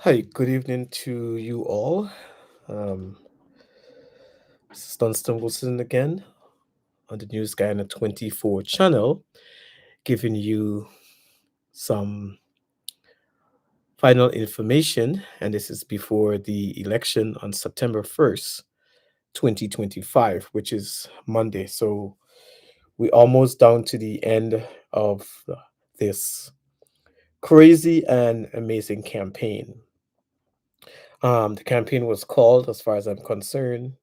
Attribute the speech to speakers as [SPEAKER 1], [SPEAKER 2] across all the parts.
[SPEAKER 1] Hi, good evening to you all. Um, this is Dunstan Wilson again on the News Guyana 24 channel, giving you some final information. And this is before the election on September 1st, 2025, which is Monday. So we're almost down to the end of this crazy and amazing campaign. The campaign was called, as far as I'm concerned,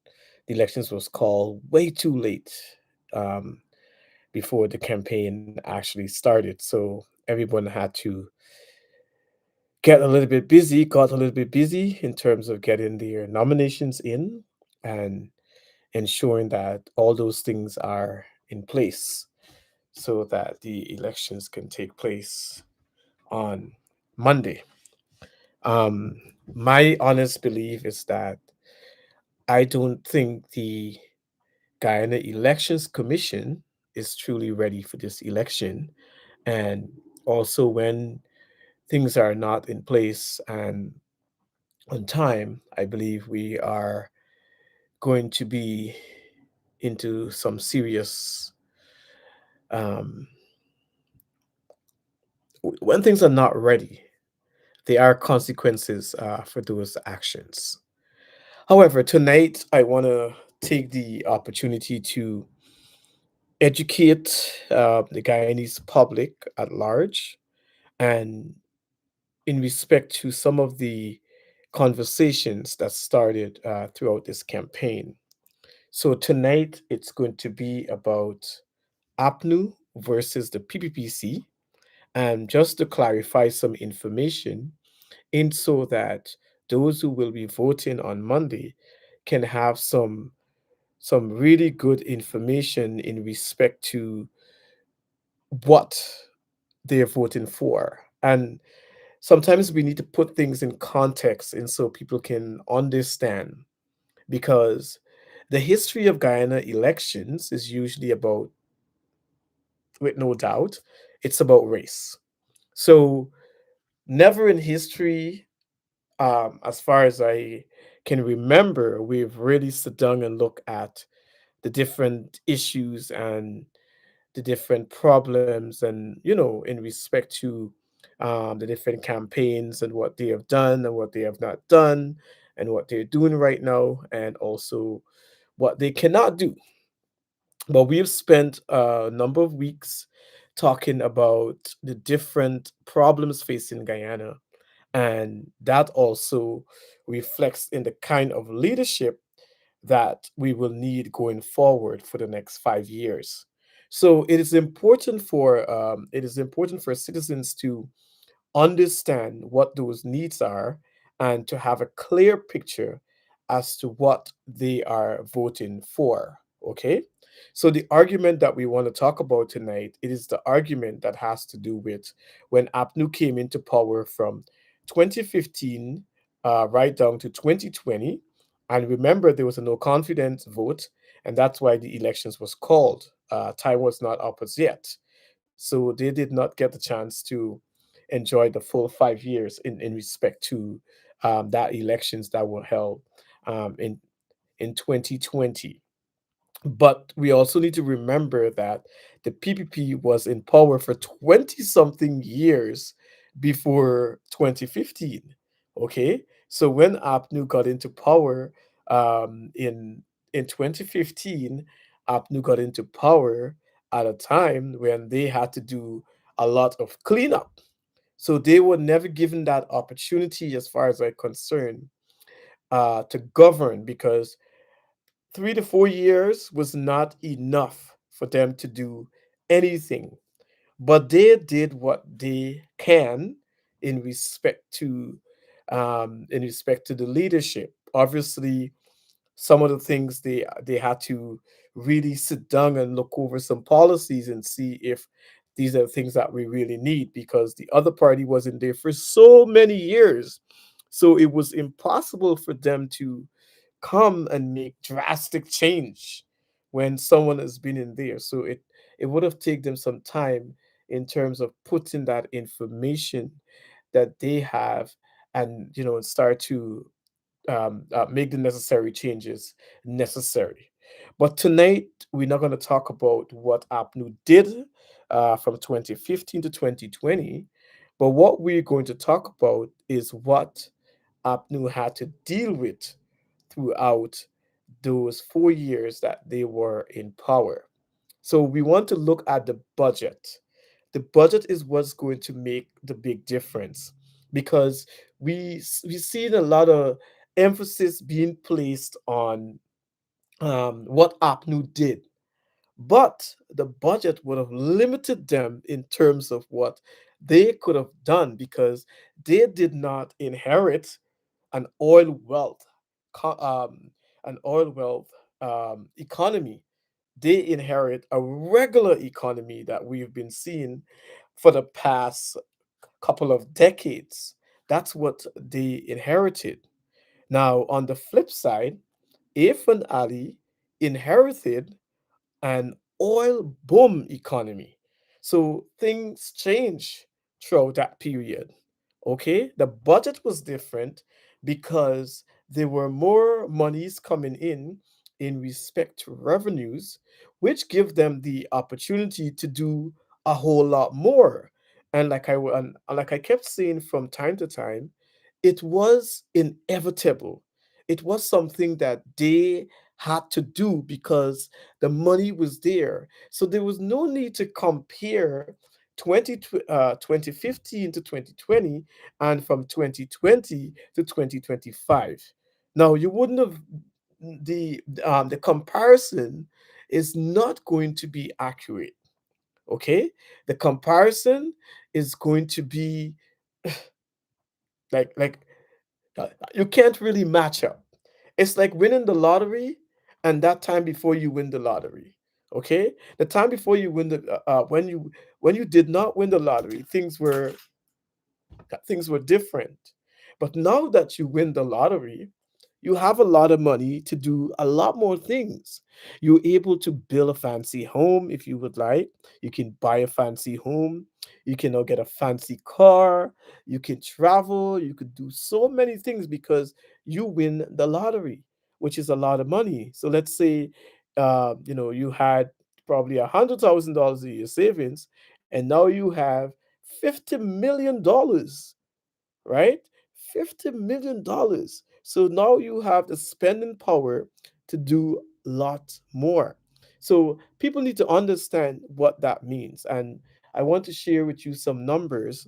[SPEAKER 1] the elections was called way too late um, before the campaign actually started. So everyone had to got a little bit busy in terms of getting their nominations in and ensuring that all those things are in place so that the elections can take place on Monday. Um, my honest belief is that I don't think the Guyana Elections Commission is truly ready for this election. And also, when things are not in place and on time, I believe we are going to be into some serious. Um, when things are not ready, there are consequences for those actions. However, tonight I want to take the opportunity to educate the Guyanese public at large and in respect to some of the conversations that started throughout this campaign. So tonight it's going to be about APNU versus the PPPC, and just to clarify some information, in so that those who will be voting on Monday can have some really good information in respect to what they're voting for. And sometimes we need to put things in context and so people can understand because the history of Guyana elections is usually about, with no doubt, it's about race. So never in history, as far as I can remember, we've really sat down and looked at the different issues and the different problems and in respect to the different campaigns and what they have done and what they have not done and what they're doing right now and also what they cannot do. But we've spent a number of weeks talking about the different problems facing Guyana, and that also reflects in the kind of leadership that we will need going forward for the next 5 years. So it is important for citizens to understand what those needs are and to have a clear picture as to what they are voting for. Okay. So the argument that we want to talk about tonight, it is the argument that has to do with when APNU came into power from 2015 right down to 2020. And remember, there was a no confidence vote, and that's why the elections was called. Time was not up as yet. So they did not get the chance to enjoy the full 5 years in respect to that elections that were held in 2020. But we also need to remember that the PPP was in power for 20 something years before 2015. Okay. So when APNU got into power in 2015, APNU got into power at a time when they had to do a lot of cleanup. So they were never given that opportunity, as far as I'm concerned, to govern because 3 to 4 years was not enough for them to do anything. But they did what they can in respect to the leadership. Obviously, some of the things they had to really sit down and look over some policies and see if these are the things that we really need because the other party wasn't there for so many years. So it was impossible for them to come and make drastic change when someone has been in there. So it would have taken them some time in terms of putting that information that they have and start to make the necessary changes necessary. But tonight, we're not going to talk about what APNU did from 2015 to 2020, but what we're going to talk about is what APNU had to deal with throughout those 4 years that they were in power. So we want to look at the budget. The budget is what's going to make the big difference, because we seen a lot of emphasis being placed on what APNU did, but the budget would have limited them in terms of what they could have done, because they did not inherit an oil wealth, co- um, an oil wealth economy. They inherit a regular economy that we've been seeing for the past couple of decades. That's what they inherited. Now, on the flip side, Irfan Ali inherited an oil boom economy. So things change throughout that period. Okay, the budget was different because there were more monies coming in respect to revenues, which give them the opportunity to do a whole lot more. And like I kept saying from time to time, it was inevitable. It was something that they had to do because the money was there. So there was no need to compare 2015 to 2020 and from 2020 to 2025. Now, you wouldn't have the comparison is not going to be accurate. Okay, the comparison is going to be like you can't really match up. It's like winning the lottery and that time before you win the lottery. Okay, the time before you win the when you did not win the lottery, things were different. But now that you win the lottery, you have a lot of money to do a lot more things. You're able to build a fancy home if you would like. You can buy a fancy home. You can now get a fancy car. You can travel. You could do so many things because you win the lottery, which is a lot of money. So let's say, you had probably $100,000 in your savings, and now you have $50 million, right? $50 million. So now you have the spending power to do a lot more. So people need to understand what that means. And I want to share with you some numbers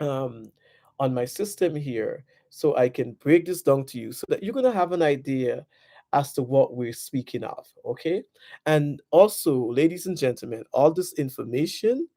[SPEAKER 1] um, on my system here so I can break this down to you so that you're going to have an idea as to what we're speaking of. Okay. And also, ladies and gentlemen, all this information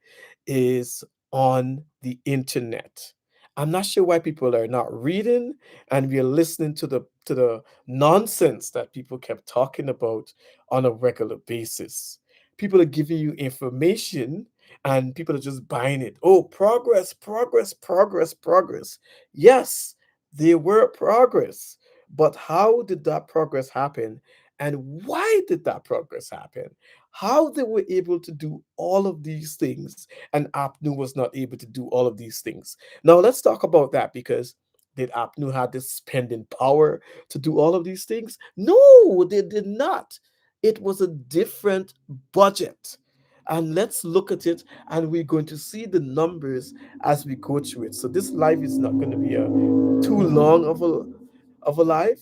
[SPEAKER 1] is on the internet. I'm not sure why people are not reading and we are listening to the nonsense that people kept talking about on a regular basis. People are giving you information and people are just buying it. Oh, progress, progress, progress, progress. Yes, there were progress, but how did that progress happen? And why did that progress happen? How they were able to do all of these things and APNU was not able to do all of these things. Now let's talk about that, because did APNU have the spending power to do all of these things? No, they did not. It was a different budget. And let's look at it, and we're going to see the numbers as we go through it. So this live is not going to be a too long of a live.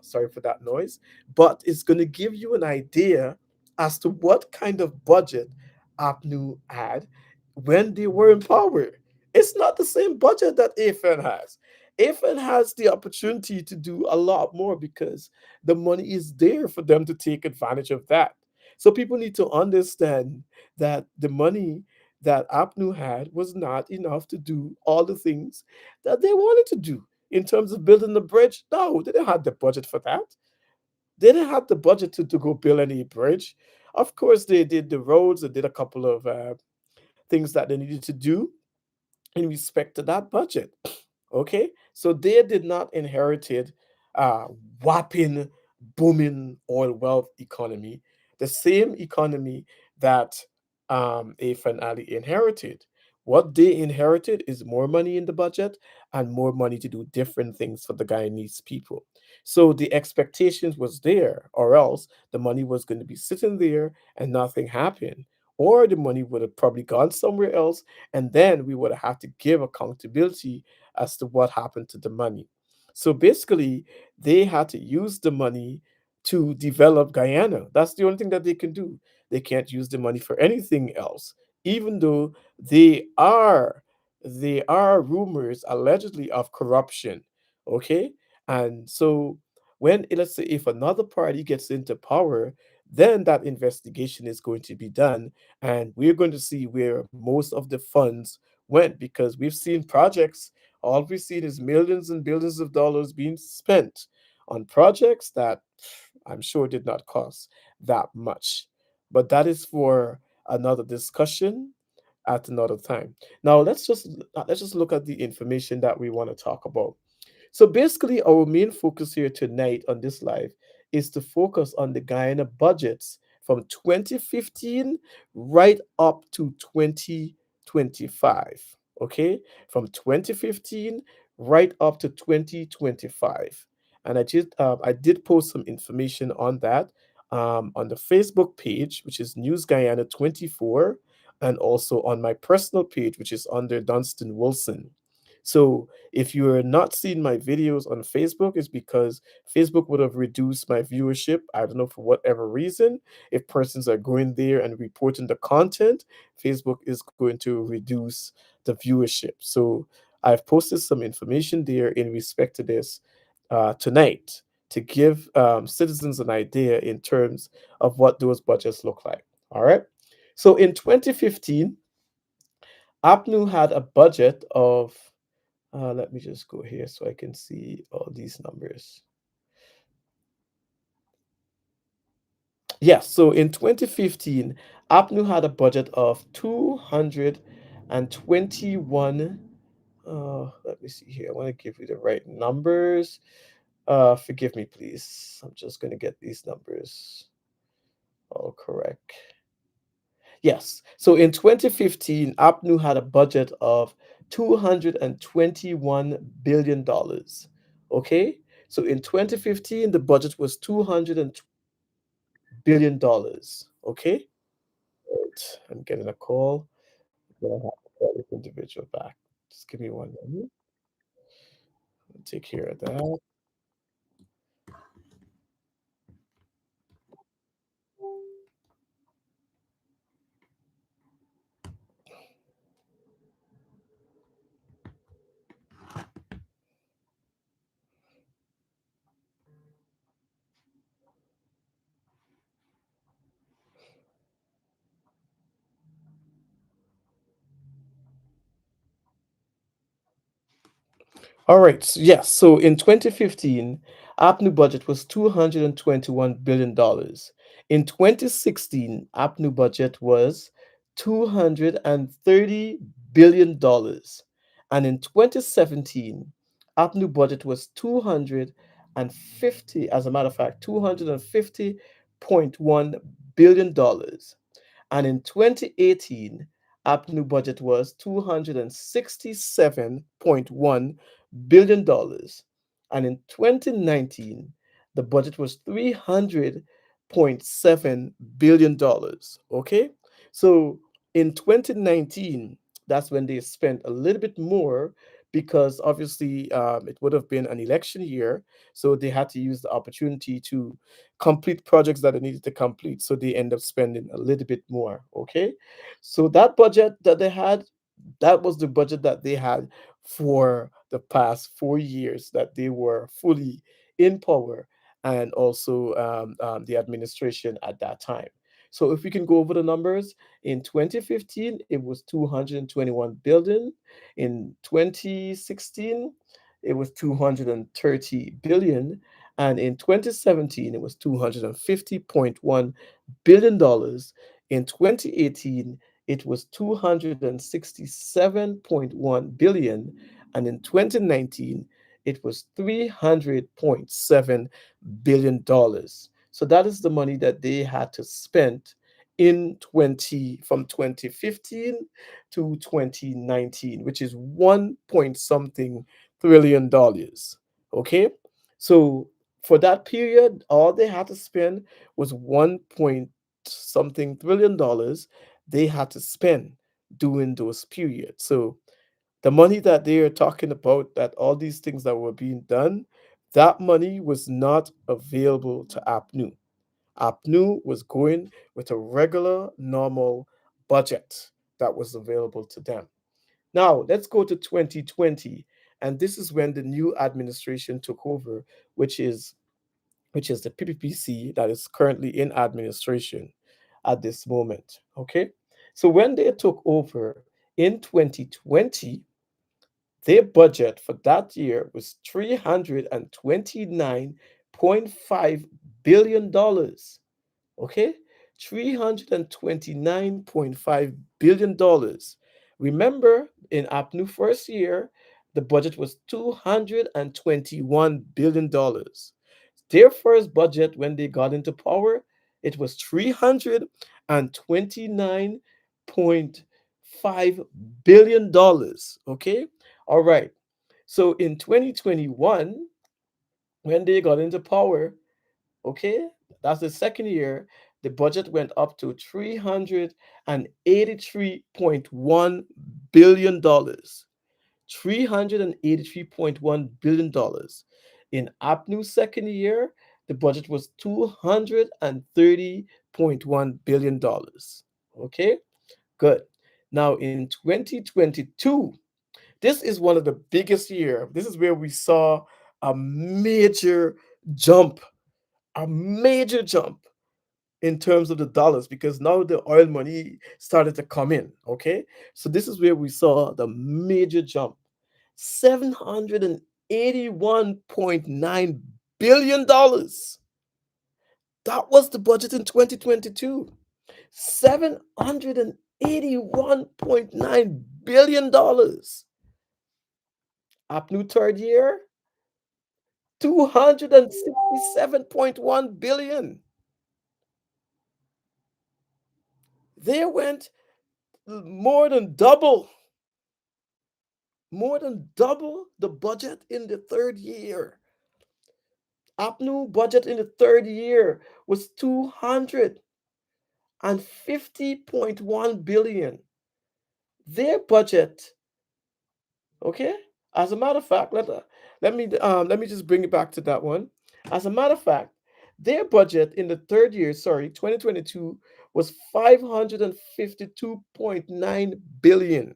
[SPEAKER 1] Sorry for that noise, but it's going to give you an idea as to what kind of budget APNU had when they were in power. It's not the same budget that AFN has. AFN has the opportunity to do a lot more because the money is there for them to take advantage of that. So people need to understand that the money that APNU had was not enough to do all the things that they wanted to do in terms of building the bridge. No, they didn't have the budget for that. They didn't have the budget to go build any bridge. Of course, they did the roads, they did a couple of things that they needed to do in respect to that budget. Okay, so they did not inherited a whopping booming oil wealth economy, the same economy that Afan Ali inherited. What they inherited is more money in the budget and more money to do different things for the Guyanese people. So the expectations was there, or else the money was going to be sitting there and nothing happened. Or the money would have probably gone somewhere else, and then we would have had to give accountability as to what happened to the money. So basically, they had to use the money to develop Guyana. That's the only thing that they can do. They can't use the money for anything else, even though they are there are rumors allegedly of corruption. Okay, and so when let's say if another party gets into power, then that investigation is going to be done, and we're going to see where most of the funds went, because we've seen projects. All we've seen is millions and billions of dollars being spent on projects that I'm sure did not cost that much. But that is for another discussion at another time. Now let's just look at the information that we want to talk about. So basically, our main focus here tonight on this live is to focus on the Guyana budgets from 2015 right up to 2025. Okay, from 2015 right up to 2025, and I did post some information on that on the Facebook page, which is News Guyana 24, and also on my personal page, which is under Dunstan Wilson. So if you're not seeing my videos on Facebook, it's because Facebook would have reduced my viewership. I don't know for whatever reason. If persons are going there and reporting the content, Facebook is going to reduce the viewership. So I've posted some information there in respect to this tonight to give citizens an idea in terms of what those budgets look like. All right. So in 2015, APNU had a budget of let me just go here so I can see all these numbers. Yes, so in 2015, APNU had a budget of 221. Let me see here. I want to give you the right numbers. Forgive me, please. I'm just going to get these numbers all correct. Yes. So in 2015, APNU had a budget of $221 billion. Okay. So in 2015, the budget was $220 billion. Okay. Right. I'm getting a call. I'm gonna have to call this individual back. Just give me one moment. I'll take care of that. All right. Yes. So in 2015, APNU budget was $221 billion. In 2016, APNU budget was $230 billion. And in 2017, APNU budget was 250, as a matter of fact, $250.1 billion. And in 2018, APNU budget was $267.1 billion dollars. And in 2019, the budget was $300.7 billion dollars. Okay, so in 2019, that's when they spent a little bit more, because obviously it would have been an election year, so they had to use the opportunity to complete projects that they needed to complete. So they end up spending a little bit more. Okay. So that budget that they had, that was the budget that they had for the past 4 years that they were fully in power, and also the administration at that time. So if we can go over the numbers, in 2015 it was 221 billion. In 2016 it was 230 billion, and in 2017 it was 250.1 billion dollars. In 2018 it was 267.1 billion, and in 2019 it was 300.7 billion dollars. So that is the money that they had to spend in 20 from 2015 to 2019, which is 1 point something trillion dollars. Okay? So for that period, all they had to spend was 1 point something trillion dollars they had to spend during those periods. So the money that they are talking about, that all these things that were being done, that money was not available to APNU. APNU was going with a regular, normal budget that was available to them. Now, let's go to 2020, and this is when the new administration took over, which is which is the PPPC that is currently in administration at this moment. Okay, so when they took over in 2020, their budget for that year was $329.5 billion. Okay, $329.5 billion. Remember, in APNU first year, the budget was $221 billion. Their first budget when they got into power, it was $329.5 billion. Okay, all right. So in 2021, when they got into power, okay, that's the second year, the budget went up to $383.1 billion. $383.1 billion. In APNU's second year, the budget was $230.1 billion. Okay, good. Now in 2022, this is one of the biggest year. This is where we saw a major jump, a major jump in terms of the dollars, because now the oil money started to come in. Okay, so this is where we saw the major jump. $781.9 billion. That was the budget in 2022. $781.9 billion. APNU third year, 267.1 billion. They went more than double, the budget in the third year. APNU budget in the third year was 250.1 billion. Their budget, okay? As a matter of fact, let me just bring it back to that one. As a matter of fact, their budget in the third year, sorry, 2022, was 552.9 billion.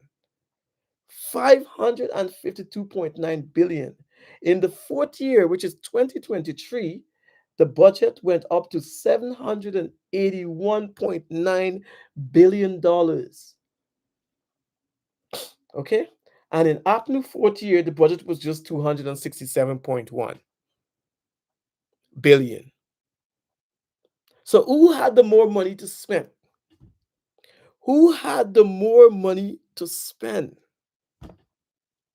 [SPEAKER 1] 552.9 billion. In the fourth year, which is 2023, the budget went up to $781.9 billion. Okay? And in APNU fourth year, the budget was just 267.1 billion. So who had the more money to spend? Who had the more money to spend?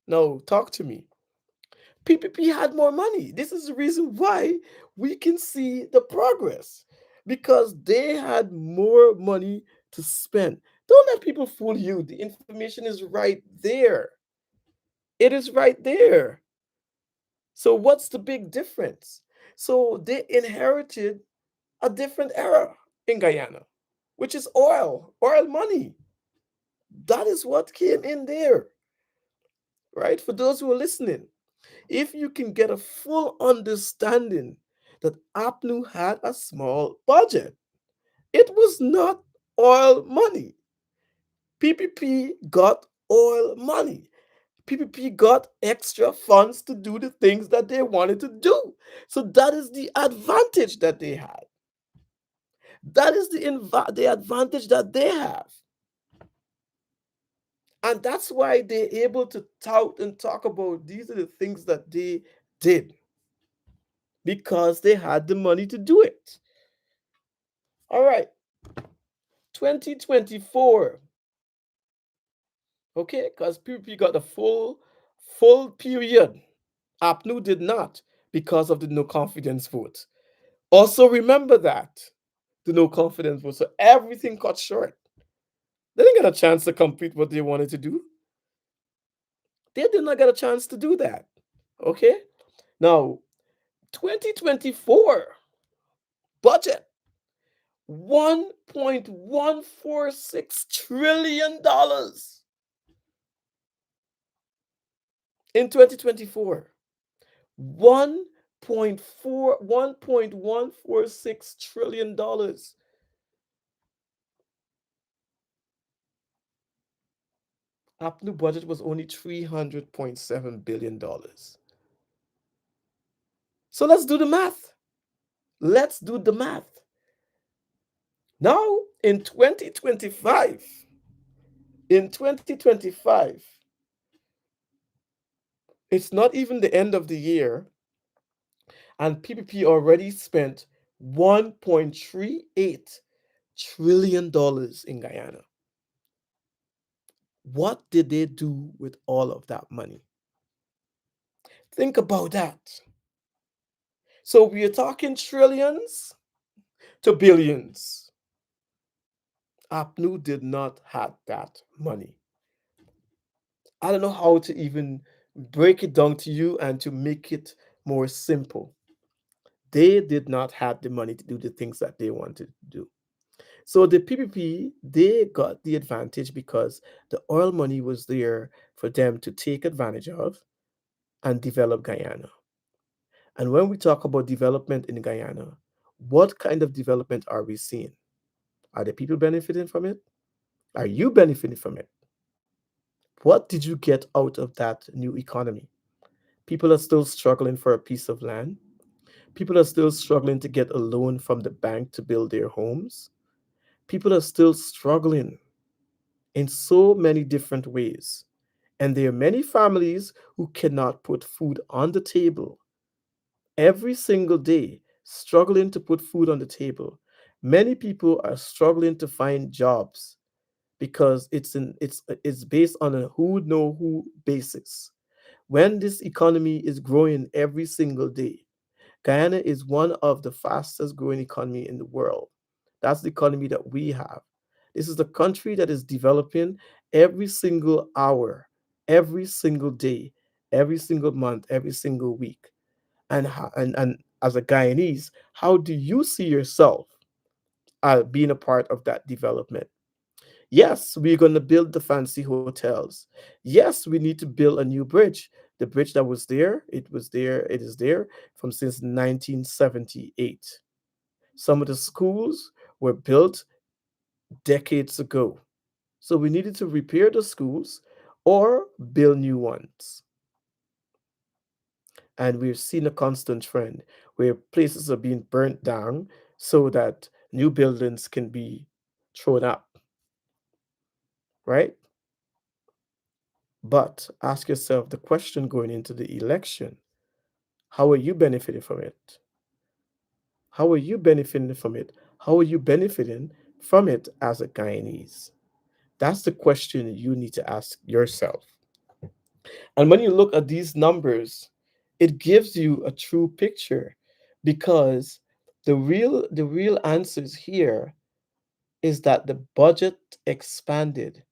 [SPEAKER 1] No, talk to me. PPP had more money. This is the reason why we can see the progress, because they had more money to spend. Don't let people fool you. The information is right there. It is right there. So, what's the big difference? So, they inherited a different era in Guyana, which is oil money. That is what came in there, right? For those who are listening, if you can get a full understanding that APNU had a small budget, it was not oil money. PPP got oil money. PPP got extra funds to do the things that they wanted to do. So that is the advantage that they had. That is the advantage that they have. And that's why they're able to tout and talk about these are the things that they did, because they had the money to do it. All right, 2024. Okay, because PPP got the full period. APNU did not, because of the no confidence vote. Also remember that. the no confidence vote. So everything cut short. They didn't get a chance to complete what they wanted to do. They did not get a chance to do that. Okay? Now, 2024 budget, $1.146 trillion in 2024. 1.146 trillion dollars. APNU budget was only $300.7 billion. So let's do the math. Let's do the math. Now in 2025, it's not even the end of the year, and PPP already spent $1.38 trillion in Guyana. What did they do with all of that money? Think about that. So we are talking trillions to billions. APNU did not have that money. I don't know how to even break it down to you and to make it more simple. They did not have the money to do the things that they wanted to do. So the PPP, they got the advantage because the oil money was there for them to take advantage of and develop Guyana. And when we talk about development in Guyana, what kind of development are we seeing? Are the people benefiting from it? Are you benefiting from it? What did you get out of that new economy? People are still struggling for a piece of land. People are still struggling to get a loan from the bank to build their homes. People are still struggling in so many different ways. And there are many families who cannot put food on the table every single day, struggling to put food on the table. Many people are struggling to find jobs because it's based on a who know who basis. When this economy is growing every single day, Guyana is one of the fastest growing economy in the world. That's the economy that we have. This is the country that is developing every single hour, every single day, every single month, every single week. And as a Guyanese, how do you see yourself being a part of that development? Yes, we're going to build the fancy hotels. Yes, we need to build a new bridge. The bridge that was there, it is there from since 1978. Some of the schools were built decades ago. So we needed to repair the schools or build new ones. And we've seen a constant trend where places are being burnt down so that new buildings can be thrown up, right? But ask yourself the question going into the election: how are you benefiting from it? How are you benefiting from it? How are you benefiting from it as a Guyanese? That's the question you need to ask yourself. And when you look at these numbers, it gives you a true picture because the real answers here is that the budget expanded.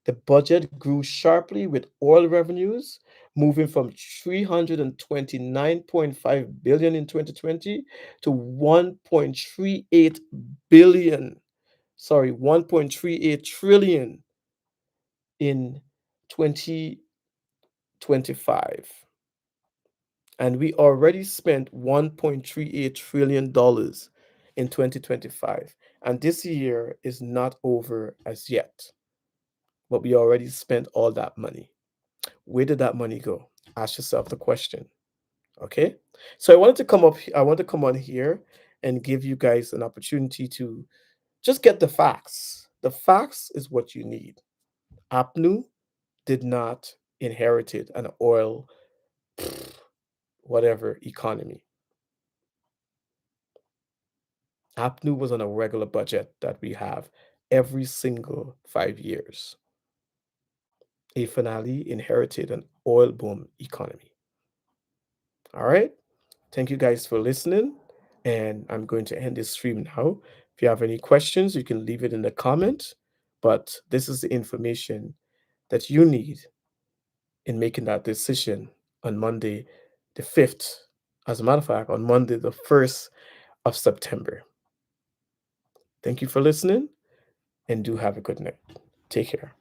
[SPEAKER 1] The budget grew sharply with oil revenues moving from 329.5 billion in 2020 to 1.38 billion, sorry, 1.38 trillion in 2025. And we already spent $1.38 trillion in 2025. And this year is not over as yet, but we already spent all that money. Where did that money go? Ask yourself the question. Okay. So I want to come on here and give you guys an opportunity to just get the facts. The facts is what you need. APNU did not inherited an oil whatever economy. APNU was on a regular budget that we have every single 5 years. A finale inherited an oil boom economy. All right. Thank you guys for listening. And I'm going to end this stream now. you have any questions, you can leave it in the comment, but this is the information that you need in making that decision on Monday, the 5th. As a matter of fact, on Monday, the 1st of September. Thank you for listening and do have a good night. Take care.